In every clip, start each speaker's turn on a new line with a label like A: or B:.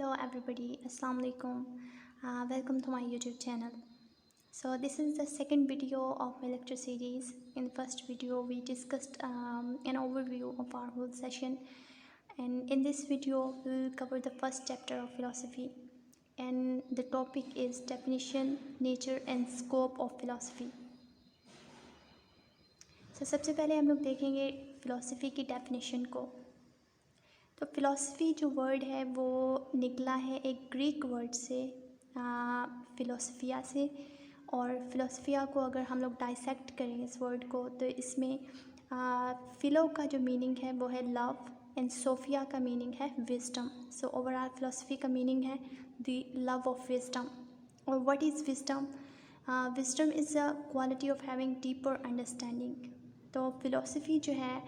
A: Hello everybody, Assalamu alaikum. Welcome to my YouTube channel. So this is the second video of my lecture series. In the first video we discussed an overview of our whole session, and in this video we will cover the first chapter of philosophy, and the topic is definition, nature and scope of philosophy. So सबसे पहले हम लोग देखेंगे philosophy की definition को. तो philosophy जो word है वो निकला है एक ग्रीक वर्ड से, फ़िलोसफिया से. और फ़िलोसफिया को अगर हम लोग डाइसेक्ट करें इस वर्ड को, तो इसमें फ़िलो का जो मीनिंग है वो है लव, एंड सोफिया का मीनिंग है विजडम. सो ओवरऑल फ़िलोसफी का मीनिंग है द लव ऑफ विजडम. और what is wisdom? Wisdom is a quality of having deeper understanding. तो फ़िलोसफी जो है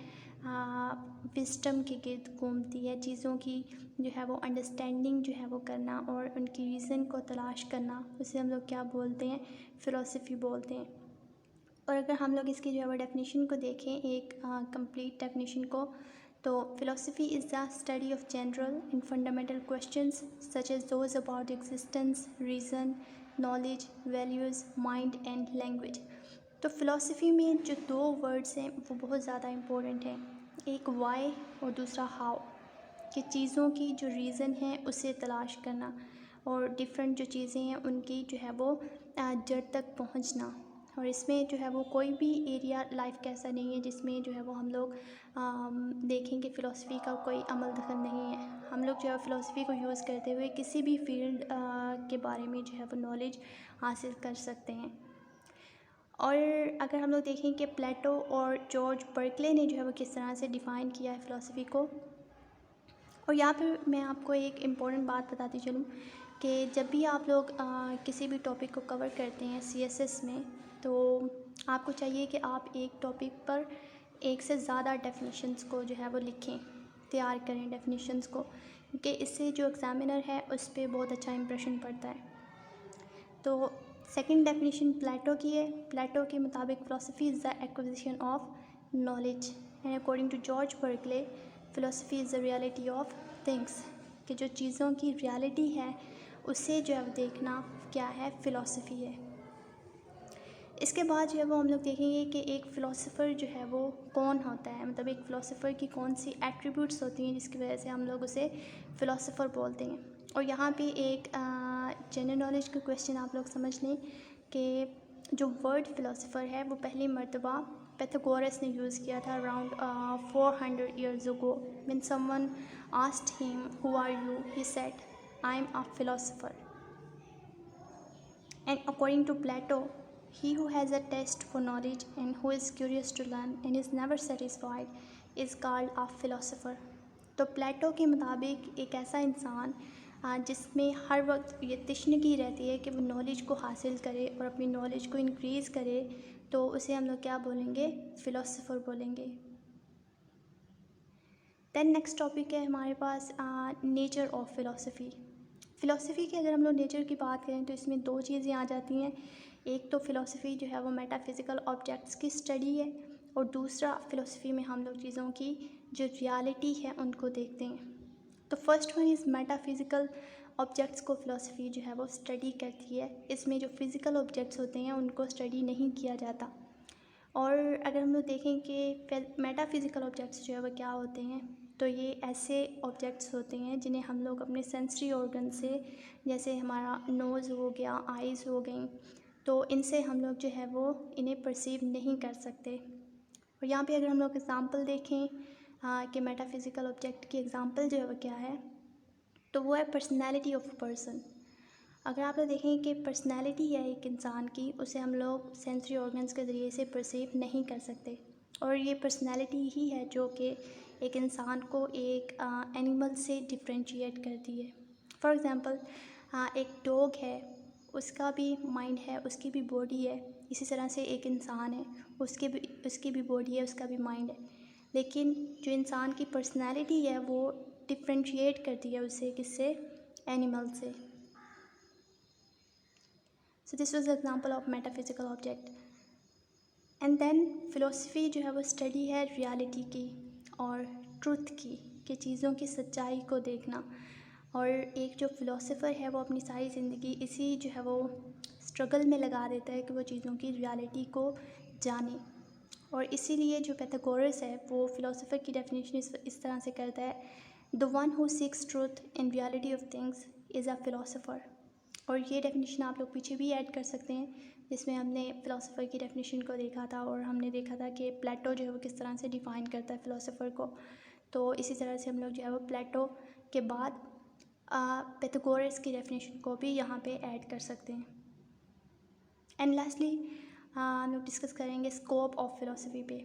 A: विजडम के गिर्द घूमती है. चीज़ों की जो है वो अंडरस्टैंडिंग जो है वो करना और उनकी रीज़न को तलाश करना, उसे हम लोग क्या बोलते हैं? फ़िलोसफी बोलते हैं. और अगर हम लोग इसकी जो है वो डेफिनेशन को देखें, एक कंप्लीट डेफिनेशन को, तो philosophy is the study of general and fundamental questions such as those about existence, reason, knowledge, values, mind and language. तो फ़िलोसफी में जो दो वर्ड्स हैं वो बहुत ज़्यादा इम्पोर्टेंट हैं. एक वाई और दूसरा हाउ, कि चीज़ों की जो रीज़न है उसे तलाश करना और डिफरेंट जो चीज़ें हैं उनकी जो है वो जड़ तक पहुंचना. और इसमें जो है वो कोई भी एरिया लाइफ का ऐसा नहीं है जिसमें जो है वो हम लोग देखेंगे फ़िलोसफी का कोई अमल दखल नहीं है. हम लोग जो है फ़िलोसफी को यूज़ करते हुए किसी भी फील्ड के बारे में जो है वो नॉलेज हासिल कर सकते हैं. और अगर हम लोग देखें कि प्लेटो और जॉर्ज बर्कले ने जो है वो किस तरह से डिफ़ाइन किया है फ़िलोसफी को. और यहाँ पे मैं आपको एक इम्पॉर्टेंट बात बताती चलूँ कि जब भी आप लोग किसी भी टॉपिक को कवर करते हैं सीएसएस में, तो आपको चाहिए कि आप एक टॉपिक पर एक से ज़्यादा डेफिनेशंस को जो है वो लिखें, तैयार करें डेफिनेशंस को, क्योंकि इससे जो एग्ज़ामिनर है उस पर बहुत अच्छा इंप्रेशन पड़ता है. तो सेकंड डेफिनेशन प्लेटो की है. प्लेटो के मुताबिक philosophy is the acquisition of knowledge, and according to George Berkeley philosophy is the reality of things, कि जो चीज़ों की रियलिटी है उसे जो है देखना क्या है, फ़िलोसफी है. इसके बाद जो है वो हम लोग देखेंगे कि एक फ़िलोसफ़र जो है वो कौन होता है, मतलब एक फ़िलोसफ़र की कौन सी एट्रीब्यूट्स होती हैं जिसकी वजह से हम लोग उसे फ़िलोसफ़र बोलते हैं. और यहाँ पे एक जनरल नॉलेज का क्वेश्चन आप लोग समझ लें कि जो वर्ड फ़िलोसफ़र है वो पहली मर्तबा पैथागोरस ने यूज़ किया था around 400 years ago. When someone asked him who are you, he said I am a philosopher. And according to Plato, he who has a taste for knowledge and who is curious to learn and is never satisfied is called a philosopher. तो प्लेटो के मुताबिक एक ऐसा इंसान जिसमें हर वक्त ये तशनगी रहती है कि वो नॉलेज को हासिल करे और अपनी नॉलेज को इंक्रीज़ करे, तो उसे हम लोग क्या बोलेंगे? फ़िलोसफ़र बोलेंगे. दैन नेक्स्ट टॉपिक है हमारे पास नेचर ऑफ फ़िलोसफी. फ़िलोसफी की अगर हम लोग नेचर की बात करें तो इसमें दो चीज़ें आ जाती हैं. एक तो फ़िलोसफी जो है वो मेटाफिज़िकल ऑब्जेक्ट्स की स्टडी है, और दूसरा फ़िलोसफी में हम लोग चीज़ों की जो रियलिटी है उनको देखते हैं. तो first one is metaphysical objects को फ़िलोसफी जो है वो स्टडी करती है. इसमें जो फ़िज़िकल ऑब्जेक्ट्स होते हैं उनको स्टडी नहीं किया जाता. और अगर हम लोग देखें कि मेटाफिज़िकल ऑब्जेक्ट्स जो है वो क्या होते हैं, तो ये ऐसे ऑब्जेक्ट्स होते हैं जिन्हें हम लोग अपने सेंसरी ऑर्गन से, जैसे हमारा नोज़ हो गया, आइज़ हो गई, तो इनसे हम लोग जो है वो इन्हें परसीव नहीं कर सकते. और यहाँ पे अगर हम लोग एग्ज़ाम्पल देखें कि मेटाफिज़िकल ऑब्जेक्ट की एग्ज़ाम्पल जो है वो क्या है, तो वो है पर्सनैलिटी ऑफ अ पर्सन. अगर आप लोग देखें कि पर्सनैलिटी है एक इंसान की, उसे हम लोग सेंसरी ऑर्गन्स के ज़रिए से परसीव नहीं कर सकते. और ये पर्सनैलिटी ही है जो कि एक इंसान को एक एनिमल से डिफ्रेंशिएट करती है. फॉर एग्ज़ाम्पल एक डॉग है, उसका भी माइंड है, उसकी भी बॉडी है. इसी तरह से एक इंसान है, उसकी भी बॉडी है, उसका भी माइंड है. लेकिन जो इंसान की पर्सनैलिटी है वो डिफ्रेंशिएट करती है उसे किससे? एनिमल से. So this was example of metaphysical object. And then philosophy जो है वो स्टडी है रियलिटी की और ट्रुथ की, कि चीज़ों की सच्चाई को देखना. और एक जो फ़िलोसोफ़र है वो अपनी सारी ज़िंदगी इसी जो है वो स्ट्रगल में लगा देता है कि वो चीज़ों की रियलिटी को जाने। और इसीलिए जो पाइथागोरस है वो फ़िलोसोफ़र की डेफिनेशन इस तरह से करता है, the one who seeks truth in reality of things is a philosopher. और ये डेफिनेशन आप लोग पीछे भी ऐड कर सकते हैं, जिसमें हमने फ़िलोसोफ़र की डेफिनेशन को देखा था और हमने देखा था कि प्लेटो जो है वो किस तरह से डिफ़ाइन करता है फ़िलोसोफ़र को। तो इसी तरह से हम लोग जो है वो प्लेटो के बाद पाइथागोरस की डेफिनेशन को भी यहाँ पे ऐड कर सकते हैं। एंड लास्टली हम लोग डिस्कस करेंगे स्कोप ऑफ फ़िलोसफी पे।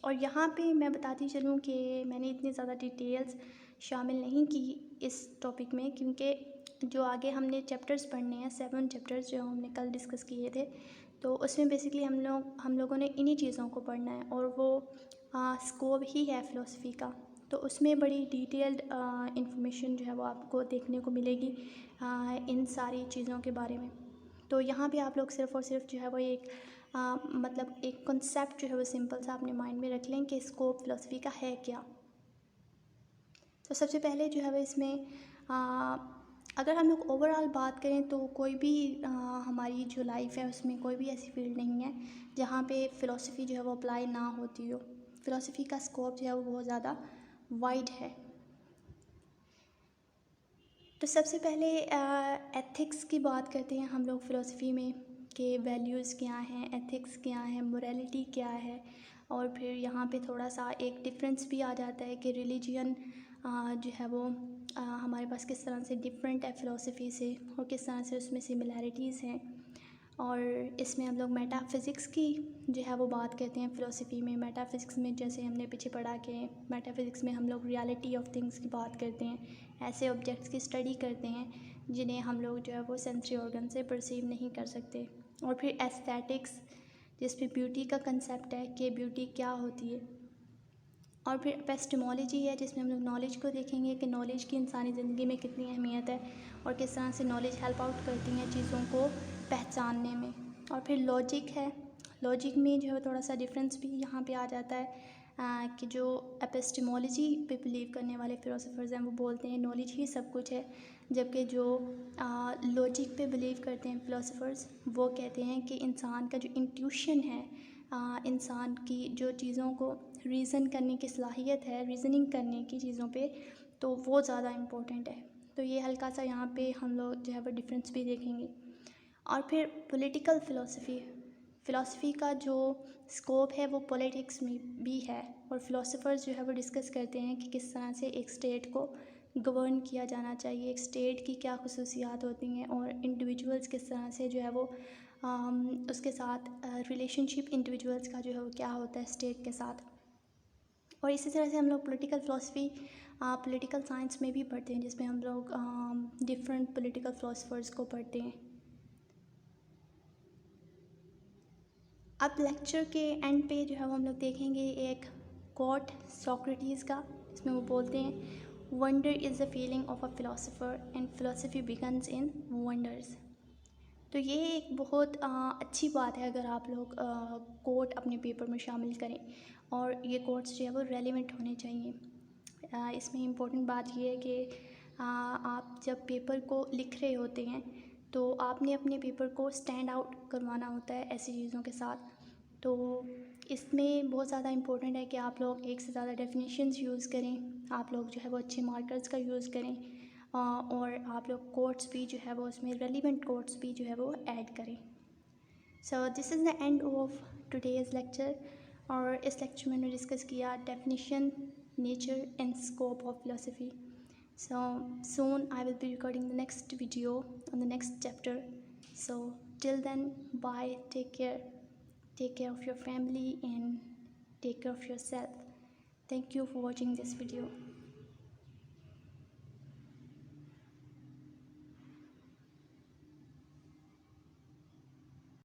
A: और यहाँ पे मैं बताती चलूँ कि मैंने इतनी ज़्यादा डिटेल्स शामिल नहीं की इस टॉपिक में, क्योंकि जो आगे हमने चैप्टर्स पढ़ने हैं 7 चैप्टर्स जो हमने कल डिस्कस किए थे, तो उसमें बेसिकली हम लोगों ने इन्हीं चीज़ों को पढ़ना है और वो स्कोप ही है फ़िलोसफी का। तो उसमें बड़ी डिटेल्ड इंफॉर्मेशन जो है वो आपको देखने को मिलेगी इन सारी चीज़ों के बारे में। तो यहाँ पे आप लोग सिर्फ़ और सिर्फ जो है वो एक मतलब एक कॉन्सेप्ट जो है वो सिंपल सा अपने माइंड में रख लें कि स्कोप फ़िलोसफी का है क्या। तो सबसे पहले जो है वो इसमें अगर हम लोग ओवरऑल बात करें तो कोई भी हमारी जो लाइफ है उसमें कोई भी ऐसी फील्ड नहीं है जहाँ पे फ़िलोसफी जो है वो अप्लाई ना होती हो। फ़िलोसफी का स्कोप जो है वो बहुत ज़्यादा वाइड है। तो सबसे पहले एथिक्स की बात करते हैं हम लोग फ़िलोसफी में कि वैल्यूज़ क्या हैं, एथिक्स क्या है, मोरालिटी क्या है। और फिर यहाँ पे थोड़ा सा एक डिफरेंस भी आ जाता है कि रिलीजियन जो है वो हमारे पास किस तरह से डिफरेंट है फ़िलोसफी से और किस तरह से उसमें सिमिलैरिटीज़ हैं। और इसमें हम लोग मेटाफिज़िक्स की जो है वो बात करते हैं फ़िलोसफी में। मेटाफिज़िक्स में जैसे हमने पीछे पढ़ा कि मेटाफिज़िक्स में हम लोग रियलिटी ऑफ थिंग्स की बात करते हैं, ऐसे ऑब्जेक्ट्स की स्टडी करते हैं जिन्हें हम लोग जो है वो सेंसरी ऑर्गन से परसीव नहीं कर सकते। और फिर एस्थेटिक्स जिसमें ब्यूटी का कंसेप्ट है कि ब्यूटी क्या होती है। और फिर एपिस्टेमोलॉजी है जिसमें हम लोग नॉलेज को देखेंगे कि नॉलेज की इंसानी ज़िंदगी में कितनी अहमियत है और किस तरह से नॉलेज हेल्प आउट करती हैं चीज़ों को पहचानने में। और फिर लॉजिक है, लॉजिक में जो है थोड़ा सा डिफरेंस भी यहाँ पे आ जाता है कि जो एपिस्टेमोलॉजी पे बिलीव करने वाले फ़िलोसोफर्स हैं वो बोलते हैं नॉलेज ही सब कुछ है, जबकि जो लॉजिक पे बिलीव करते हैं फ़िलोसोफर्स वो कहते हैं कि इंसान का जो इंट्यूशन है, इंसान की जो चीज़ों को रीज़न करने की सलाहियत है, रीज़निंग करने की चीज़ों पे, तो वो ज़्यादा इम्पोर्टेंट है। तो ये हल्का सा यहाँ पे हम लोग जो है वो डिफरेंस भी देखेंगे। और फिर पॉलिटिकल फ़िलोसफी, फ़िलोसफी का जो स्कोप है वो पॉलिटिक्स में भी है। और फ़िलोसोफर्स जो है वो डिस्कस करते हैं कि किस तरह से एक स्टेट को गवर्न किया जाना चाहिए, एक स्टेट की क्या ख़ुसूसियात होती हैं और इंडिविजुअल्स किस तरह से जो है वो उसके साथ रिलेशनशिप इंडिविजुअल्स का जो है वो क्या होता है स्टेट के साथ। और इसी तरह से हम लोग पॉलिटिकल फ़िलोसफी पॉलिटिकल साइंस में भी पढ़ते हैं, जिसमें हम लोग डिफरेंट पॉलिटिकल फ़िलोसफर्स को पढ़ते हैं। अब लेक्चर के एंड पे जो है वो हम लोग देखेंगे एक कोट सोक्रेटिस का, इसमें वो बोलते हैं wonder is the feeling of a philosopher and philosophy begins in wonders. तो ये एक बहुत अच्छी बात है अगर आप लोग कोट अपने पेपर में शामिल करें, और ये कोट्स जो है वो रेलिवेंट होने चाहिए। इसमें इम्पोर्टेंट बात ये है कि आप जब पेपर को लिख रहे होते हैं तो आपने अपने पेपर को स्टैंड आउट करवाना होता है ऐसी चीज़ों के साथ। तो इसमें बहुत ज़्यादा इम्पोर्टेंट है कि आप लोग एक से ज़्यादा डेफिनेशंस यूज़ करें, आप लोग जो है वो अच्छे मार्कर्स का यूज़ करें, और आप लोग कोट्स भी जो है वो उसमें रेलिवेंट कोट्स भी जो है वो ऐड करें। So this is the end of today's lecture. और इस लेक्चर में मैंने डिस्कस किया definition, nature and scope of philosophy. So soon I will be recording the next video on the next chapter. So till then, bye, take care. Take care of your family and take care of yourself. Thank you for watching this video.